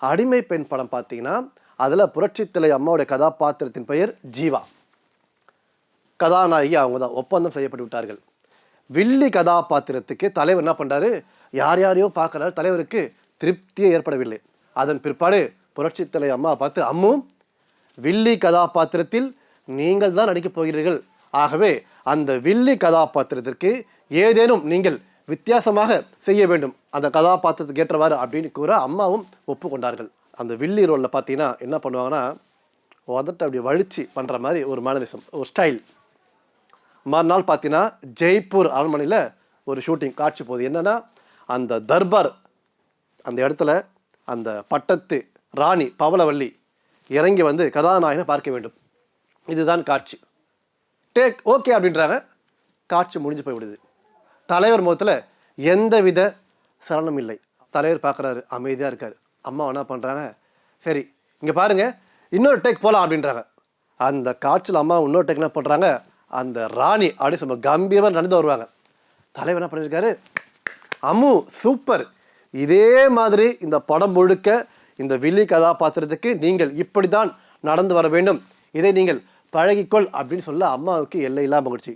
அடிமை பெண் படம் பார்த்தீங்கன்னா அதில் புரட்சித்தலை அம்மாவுடைய கதாபாத்திரத்தின் பெயர் ஜீவா. கதாநாயகி அவங்க தான், ஒப்பந்தம் செய்யப்பட்டு விட்டார்கள். வில்லி கதாபாத்திரத்துக்கு தலைவர் என்ன பண்ணுறாரு, யார் யாரையோ பார்க்குறாரு, தலைவருக்கு திருப்தியே ஏற்படவில்லை. அதன் பிற்பாடு புரட்சித்தலை அம்மா பார்த்து, அம்மு வில்லி கதாபாத்திரத்தில் நீங்கள் தான் நடிக்கப் போகிறீர்கள், ஆகவே அந்த வில்லி கதாபாத்திரத்திற்கு ஏதேனும் நீங்கள் வித்தியாசமாக செய்ய வேண்டும், அந்த கதாபாத்திரத்துக்கு ஏற்றவாறு அப்படின்னு கூற அம்மாவும் ஒப்புக்கொண்டார்கள். அந்த வில்லி ரோலில் பார்த்தீங்கன்னா என்ன பண்ணுவாங்கன்னா, உதட்ட அப்படி வழிச்சு பண்ணுற மாதிரி ஒரு மேனரிசம், ஒரு ஸ்டைல். மறுநாள் பார்த்தீங்கன்னா ஜெய்ப்பூர் அரண்மனையில் ஒரு ஷூட்டிங் காட்சி போகுது. என்னென்னா, அந்த தர்பார் அந்த இடத்துல அந்த பட்டத்து ராணி பவளவல்லி இறங்கி வந்து கதாநாயகனை பார்க்க வேண்டும். இதுதான் காட்சி. டேக் ஓகே அப்படின்றாங்க. காட்சி முடிஞ்சு போய் விடுது. தலைவர் முகத்தில் எந்தவித சலனம் இல்லை. தலைவர் பார்க்குறாரு, அமைதியாக இருக்கார். அம்மா என்ன பண்ணுறாங்க, சரி இங்கே பாருங்கள் இன்னொரு டேக் போகலாம் அப்படின்றாங்க. அந்த காட்சியில் அம்மா இன்னொரு டேக் என்ன பண்ணுறாங்க, அந்த ராணி அப்படி சொல்ல கம்பீரமாக நடந்து வருவாங்க. தலைவர் என்ன பண்ணியிருக்காரு, அம்மு சூப்பர், இதே மாதிரி இந்த படம் முழுக்க இந்த வில்லி கதாபாத்திரத்துக்கு நீங்கள் இப்படி தான் நடந்து வர வேண்டும், இதை நீங்கள் பழகிக்கொள் அப்படின்னு சொல்ல அம்மாவுக்கு எல்லையில்லா மகிழ்ச்சி.